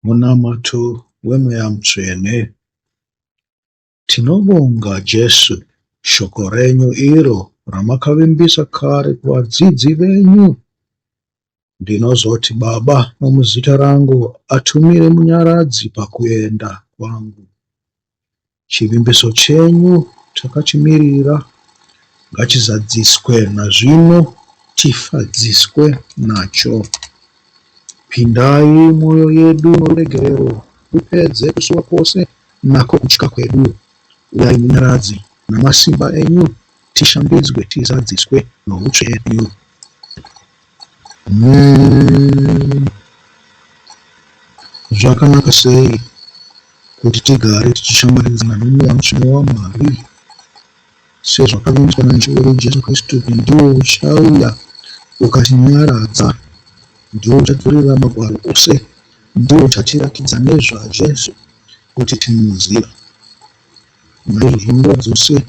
Munamato wemweya mutsvene. Tinobonga Jesu, shoko renyu iro ramakavimbisa kare kuvadzidzi venyu. Ndinozoti Baba nomuzita rangu atumire munyaradzi pakuenda kwangu. Chivimbiso chenyu takachimirira, ngachizadziswe nazvino, tifadziswe nacho. Pindai mwoyo yedu noruregerero, upedze kusuwa kwose nako kutya kwedu. Uyai munyaradzi namasimba enyu, tishambidzwe tizadziswe noutsvenyu. Zvakanaka sei kuti tigare tichishambidzana nomweya mutsvene waMwari, sezvakavimbiswa naJesu Jesu Kristu kuti ndiwo uchauya ukatinyaradza, ndiwo uchadzorera magwaro ose, ndiwo uchatirakidza nezvaJesu kuti timuziva. Naizvozvo nguva dzose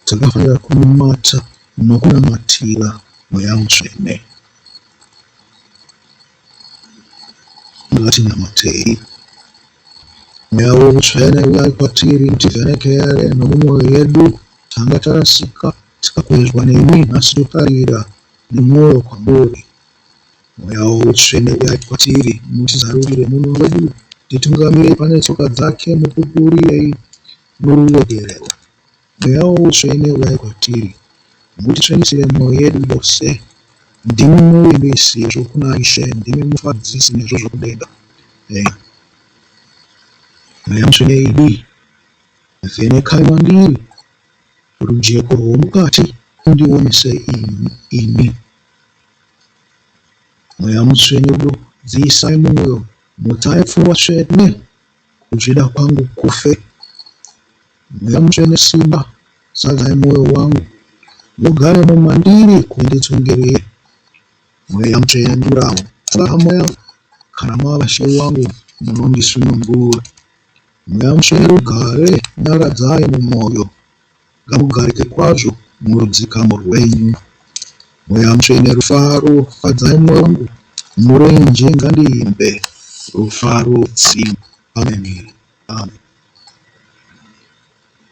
dzakafanira kumumata nokunamatira mweya mutsvene. Ngatinyamatei. Mweya mutsvene uyai kwatiri, mutivhenekere nomumwoyo yedu tanga tarasika, tikakwezvwa nemi nhasi totarira nemwoyo kwamuri. Mweya mutsvene uyai kwatiri, mutizarurire munhu wedu, titungamirei pane tsoka dzake, mupupurire noruregerero. Mweya mutsvene uyai kwatiri, mutitsvenisire mwoyo yedu yose. Ndimi muvimbisi zvokuna Ishe, ndimi mufadzisi nezvokudenga. Mweya mutsvene idi, vhenekai mandiri, rujeko rwomukati undionese ini. Mweya mutsvene udo, dziisai mumwoyo, mutai pfungwa tsvene, kuzvida kwangu kufe. Mweya mutsvene simba, zadzai mwoyo wangu, mugare mumandiri kunditsungirira. Mweya mutsvene ndurawo, raramo yangu, kana mava She wangu munondisunungura. Mweya mutsvene rugare, nyaradzai mumwoyo, ngamugarike kwazvo murudzikamo rwenyu. Mweya mutsvene rufaro, fadzai mwoyo wangu, murenje ngandiimbe rufaro tsimu. Amen. Amen.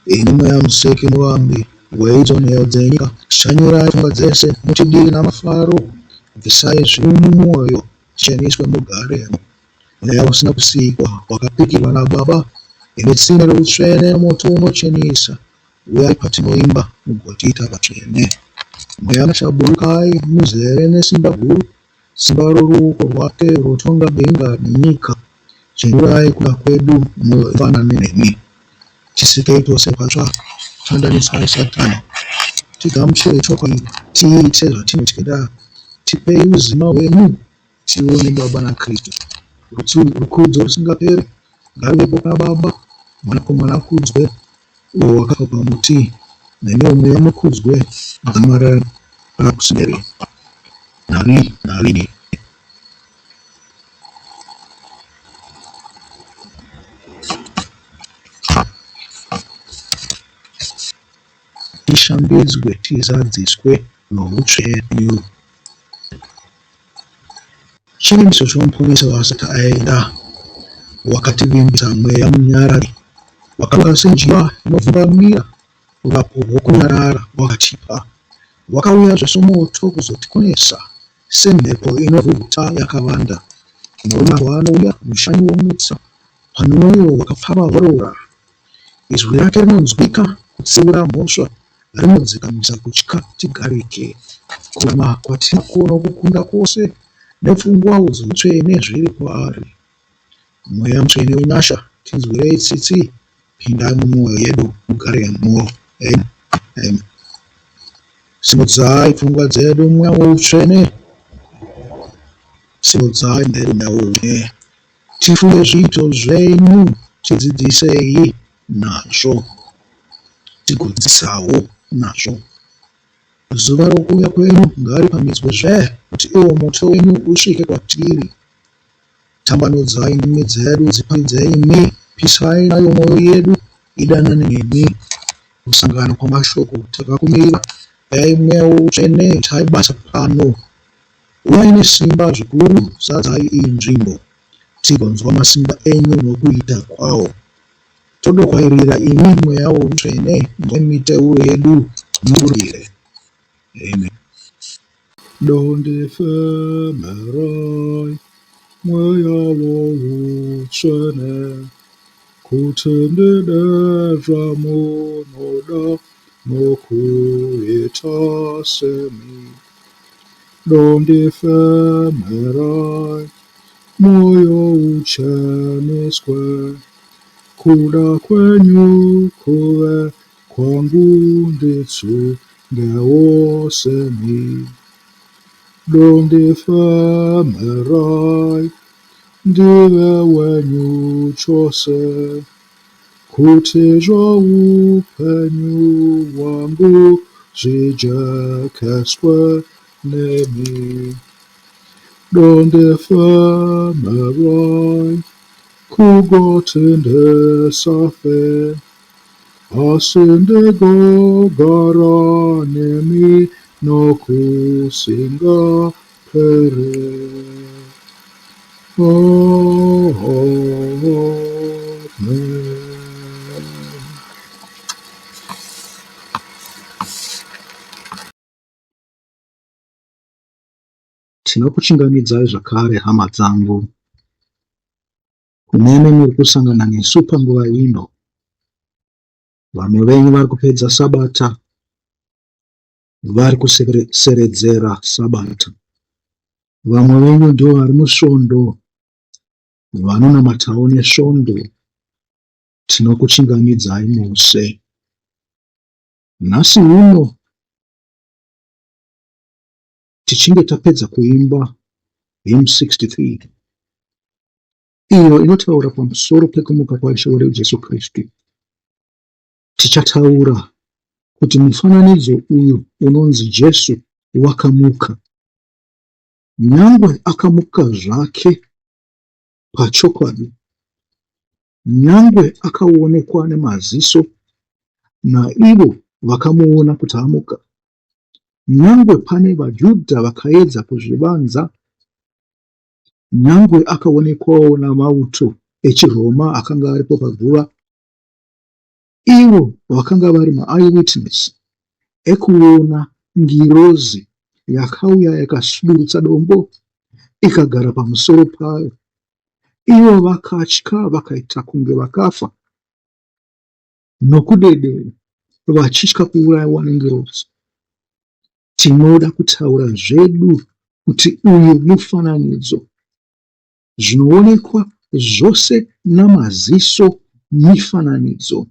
Imi mweya museki muvambi weidzo nheyo dzenyika, shanyurai pfungwa dzese, mutidiri namafaro, bvisai zviri mumwoyo, cheniswe mugaremo. Mweya usina kusikwa, wakapikirwa naBaba, imi tsime routsvene moto unochenesa, uyai patinoimba mugotiita vatsvene. Mweya mushaburukai, muzere nesimba guru, simba roruoko rwake runotonga denga nenyika. Chenurai kuda kwedu mufanane nemi. Tisikei tose patsva, tandanisai Satani, tigamuchire chokwadi, tiite zvatinotyida, tipei uzima hwenyu, tione Baba naKristu. Rukudzo rusingaperi ngaruvepo kuna Baba, Mwanakomana akudzwe, uyo wakafa pamuti, nemiwo mweya mukudzwe, dzamara rakuseri narini. Tishambidzwe tizadziswe noutsvenyu. Chivimbiso chomuponesi wasati aenda, wakativimbisa mweya munyarari, wakauya senjiva inovhuramira, urapo hwokunyarara wakatipa. Wakauya somoto kuzotikonesa, semhepo inovhuvhuta yakavanda. Unoona waanouya mushanyi womutsa, pamwoyo wakapfava horora. Izwi rake rinonzwika kutsiura mhosva, rinodzikamisa kutya tigarike. Kurama kwatinako nokukunda kwose, nepfungwa dzoutsvene zviri kwaari. Mweya mutsvene wenyasha, tinzwirei tsitsi, pindai mumwoyo yedu, mugaremo. Amen. Simudzai pfungwa dzedu mweya woutsvene, simudzai mweya woutsvene. Tifunge zviito zvenyu, tidzidzisei nazvo, tigodzisawo nazvo. Zuva rokuuya kwenyu ngaripamhidzwe kuti iwo moto wenyu usvike kwatiri. Tambanudzai ndimi dzedu, dzipamhidzei imi, pisai nayo mwoyo yedu, idanane nemi. Kusangana kwamashoko takakumirira, dai mweya woutsvene, itai basa pano. Uyai nesimba zvikuru, zadzai iyi nzvimbo. tigonzwa masimba enyu nokuita kwawo. Todokwayirira imi mweya woutsvene nemiteuro yedu murire. Amen. Dondifemerai mweya woutsvene kuti ndidedza munoda nokuita semi. Dondifemerai mwoyo ucheneswe kuda kwenyu kuve kwangu nditsungewo semi. Dondifemerai ndive wenyu chose kuti zvoupenyu hwangu zvijekeswe nemi. Dondifemerai kugoti ndisafe asi ndigogara nemi nokusingapere. Amen. Tinokuchingamidzai zvakare hama dzangu, kunemi muri kusangana nesu panguva ino. Vamwe venyu vari kupedza sabata, vari kuseredzera sabata. Vamwe venyu ndio vari musvondo, vanonamatawo nesvondo. Tinokuchingamidzai muse. Nhasi uno tichinge tapedza kuimba hymn 63 iyo inotaura pamusoro pekumuka kwaIshe wedu Jesu Kristu, tichataura kuti mufananidzo uyu unonzi Jesu wakamuka, nyangwe akamuka zvake pachokwadi, nyangwe akaonekwa nemaziso naivo vakamuona kuti amuka, nyangwe pane vaJudha vakaedza kuzvivanza, nyangwe akaonekwawo namauto echiRoma akanga aripo paguva, ivo vakanga vari ma-eyewitness ekuona ngirozi yakauya yakasudurutsa dombo ikagara pamusoro payo. Ivo vakatya vakaita kunge vakafa nokudedera vachitya kuurayiwa nengirozi. Tinoda kutaura zvedu kuti uyu mufananidzo, zvinoonekwa zvose namaziso mifananidzo.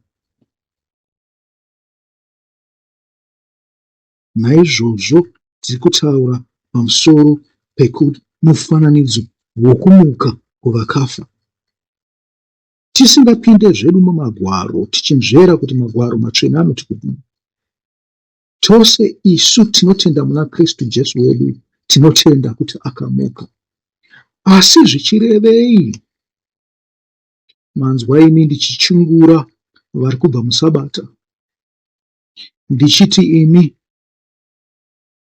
Naizvozvo tiri kutaura pamusoro pekumufananidzo wokumuka kuvakafa, tisingapinde zvedu mumagwaro tichinzvera kuti magwaro matsvene anoti kudini. Tose isu tinotenda muna Kristu Jesu wedu, tinotenda kuti akamuka. Asi zvichirevei? Manzwa imi ndichichingura vari kubva musabata, ndichiti imi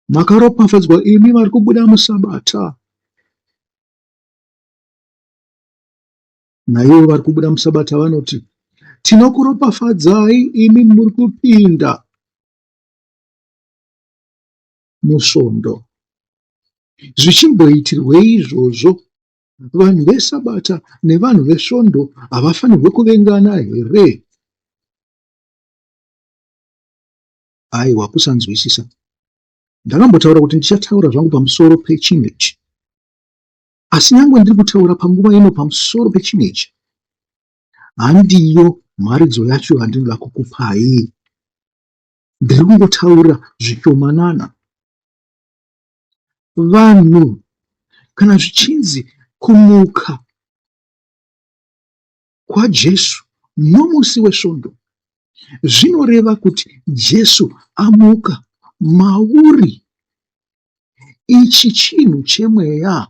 makaropafadzwa, imi vari kubuda musabata. Naivo vari kubuda musabata vanoti, tinokuropafadzai imi muri kupinda musvondo. Zvichimboitirwei izvozvo? Vanhu vesabata nevanhu vesvondo havafanirwe kuvengana here? Aiwa, kusanzwisisa. Ndakambotaura kuti ndichataura zvangu pamusoro pechinhu ichi, asi nyangwe ndiri kutaura panguva ino pamusoro pechinhu ichi, handiyo mharidzo yacho yandinoda kukupai. Ndiri kungotaura zvishomanana. Vanhu kana zvichinzi kumuka kwaJesu nomusi wesvondo, zvinoreva kuti Jesu amuka mauri. Ichi chinhu chemweya,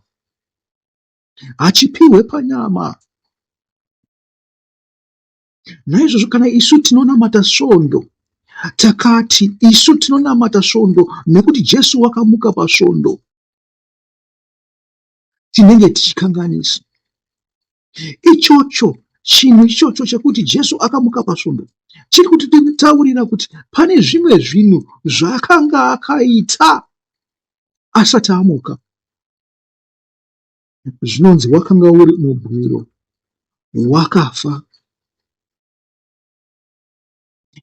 hachipiwe panyama. Naizvozvo kana isu tinonamata svondo, takati isu tinonamata svondo nekuti Jesu wakamuka pasvondo, tinenge tichikanganisa. Ichocho chinhu ichocho chekuti Jesu akamuka pasvondo chiri kutitaurira kuti pane zvimwe zvinhu zvaakanga akaita asati amuka. Zvinonzi wakanga uri mubwiro, wakafa.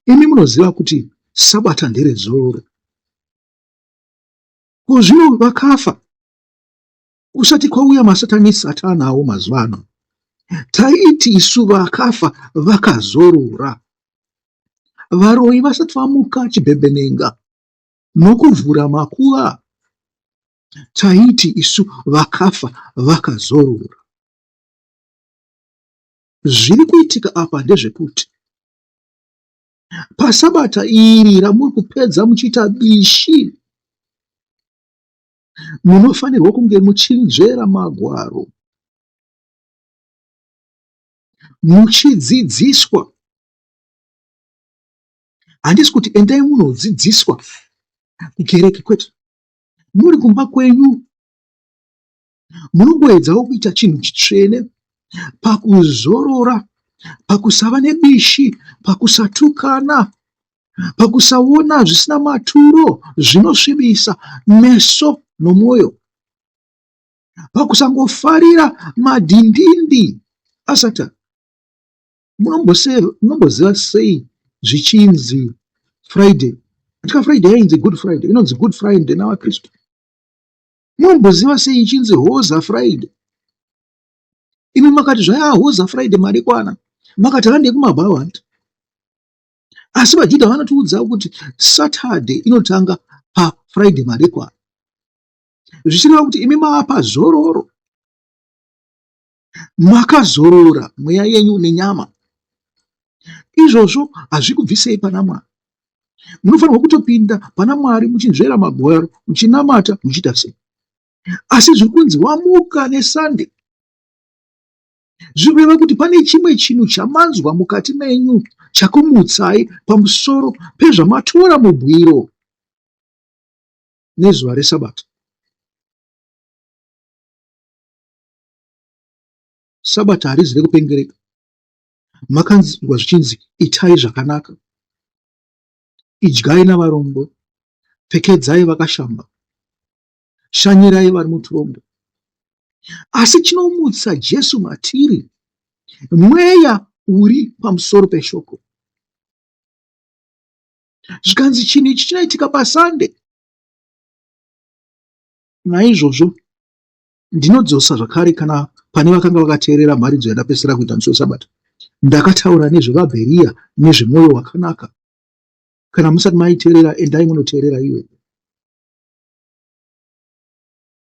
Imi munoziva kuti sabata nderezoro. Kuzvino vakafa usati kwauya masatanisi atanawo mazuva ano. Taiti isu vakafa vakazorora. Varoyi vasati vamuka chibhebenenga nokuvhura makuva, taiti isu vakafa vakazorora. Zviri kuitika apa ndezvekuti pasabata iri ramuri kupedza muchiita bishi, munofanirwa kunge muchinzvera magwaro, muchidzidziswa. Handisi kuti endai munodzidziswa kukereke, kwete. Muri kumba kwenyu munongoedzawo kuita chinhu chitsvene, pakuzorora, pakusava nebishi, pakusatukana, pakusaona zvisina maturo zvinosvibisa meso nomwoyo, pakusangofarira madhindindi asata. Munomboziva sei zvichinzi Friday? Katika Friday yainzi Good Friday, inonzi Good Friday navaKristu. Munomboziva sei ichinzi Hoza Friday? Imi makati zvaya Hoza Friday madekwana, makati handei kumabhawandi. Asi vaJudha vanotiudzawo kuti Saturday inotanga paFriday madekwana, zvichireva kuti imi maapa zororo, makazorora mweya yenyu nenyama. Izvozvo hazvikubvisei pana Mwari. Munofanirwa kutopinda pana Mwari muchinzvera magwaro, muchinamata, muchiita sei. Asi zviri kunzi wamuka neSunday, zviri kureva kuti pane chimwe chinhu chamanzwa mukati menyu chakumutsai pamusoro pezvamatora mubwiro nezuva reSabata. Sabata harizi rekupengereka. Makanzwa zvichinzi itai zvakanaka, idyai navarombo, pfekedzai vakashamba, shanyirai vari mutorongo. Asi chinomutsa Jesu matiri mweya uri pamusoro peshoko. Zvikanzi chinhu ichi chinaitika paSunday. Naizvozvo ndinodzosa zvakare kana pane vakanga vakateerera mharidzo yandapesera kuita musi weSabata. Ndakataura nezvevaBheria nezvemwoyo wakanaka. Kana musati maiteerera, endai munoteerera iwe.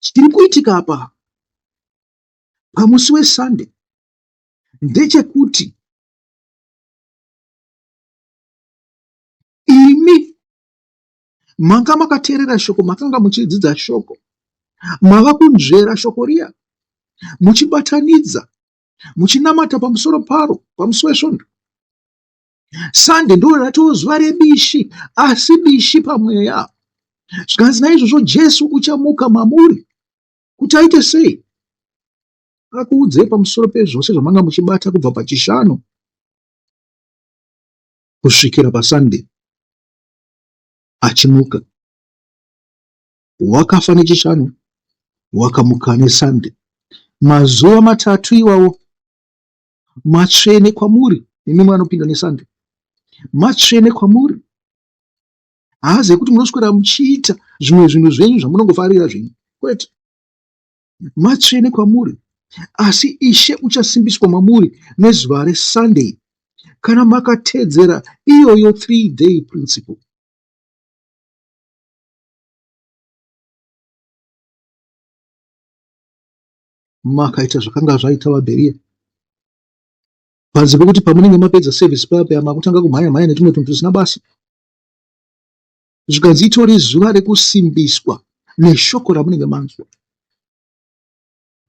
Chiri kuitika apa pamusi weSunday ndechekuti imi manga makateerera shoko, makanga muchidzidza shoko, mava kunzvera shoko riya, muchibatanidza, muchinamata pamusoro paro pamusi wesvondo. Sunday ndo ratova zuva rebishi, asi bishi pamweya. Zvikanzi naizvozvo Jesu uchamuka mamuri kuti aite sei? Akuudzei pamusoro pezvose zvamanga muchibata kubva pachishanu kusvikira paSunday. Achimuka, wakafa nechishanu, wakamuka neSunday. Mazuva matatu iwawo matsvene kwamuri. Imi mwanopinda neSunday, matsvene kwamuri. Haazi kuti munoswera muchiita zvimwe zvinhu zvenyu zvamunongofarira zvenyu, kwete. Matsvene kwamuri. Asi Ishe uchasimbiswa mamuri nezuva reSunday kana makatedzera iyoyo 3-day principle. Makaita zvakanga zvaita vaBheria. Panze pekuti pamunenge mapedza service paya makutanga kumhanya-mhanya netumwe tunhu tusina basa. Zvikanzi itori zuva rekusimbiswa neshoko ramunenge manzwa,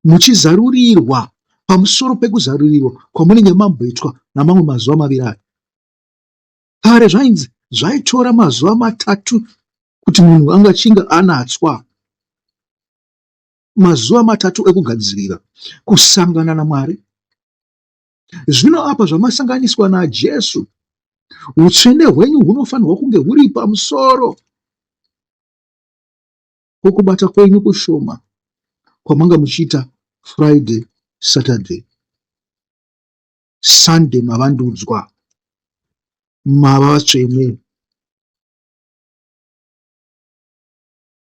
muchizarurirwa pamusoro pekuzarurirwa kwamunenge mamboitwa namamwe mazuva maviri aya. Kare zvainzi zvaitora mazuva matatu kuti munhu anga achinga anatswa. Mazuva matatu ekugadzirira kusangana naMwari, Zvino apa zvamasanganiswa naJesu, utsvene hwenyu hunofanirwa kunge huri pamusoro kwokubata kwenyu kushoma kwamanga muchiita Friday, Saturday, Sunday mavandudzwa, mava vatsvene.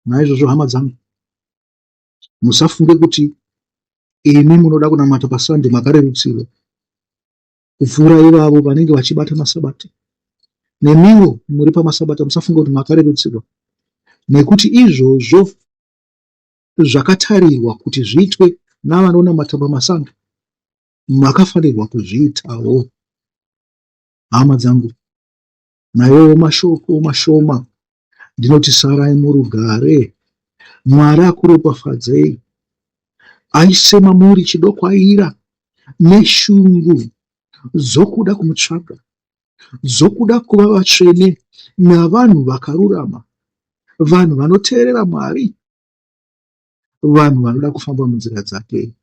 Naizvozvo hama dzangu, musafunge kuti imi munoda kunamata paSunday makarerutsirwa kupfuura ivavo vanenge vachibata masabata. Nemiwo muri pamasabata musafunga kuti makarerutsirwa, nekuti izvozvo zvakatarirwa kuti zviitwe navanonamata pamasanga makafanirwa kuzviitawo. Hama dzangu, nayowo mashoko mashoma ndinoti sarai murugare. Mwari akuropafadzei, aise mamuri chidokwaira neshungu dzokuda kumutsvaga, dzokuda kuva vatsvene navanhu vakarurama, vanhu vanoteerera Mwari, vanhu vanoda kufamba munzira dzake.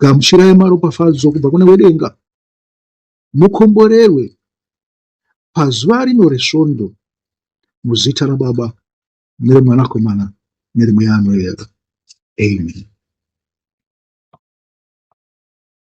Gamuchirai maropafadzo kubva kune wedenga, mukomborerwe pazuva rino resvondo, muzita raBaba neremwanakomana neremweya anoyera. Amen.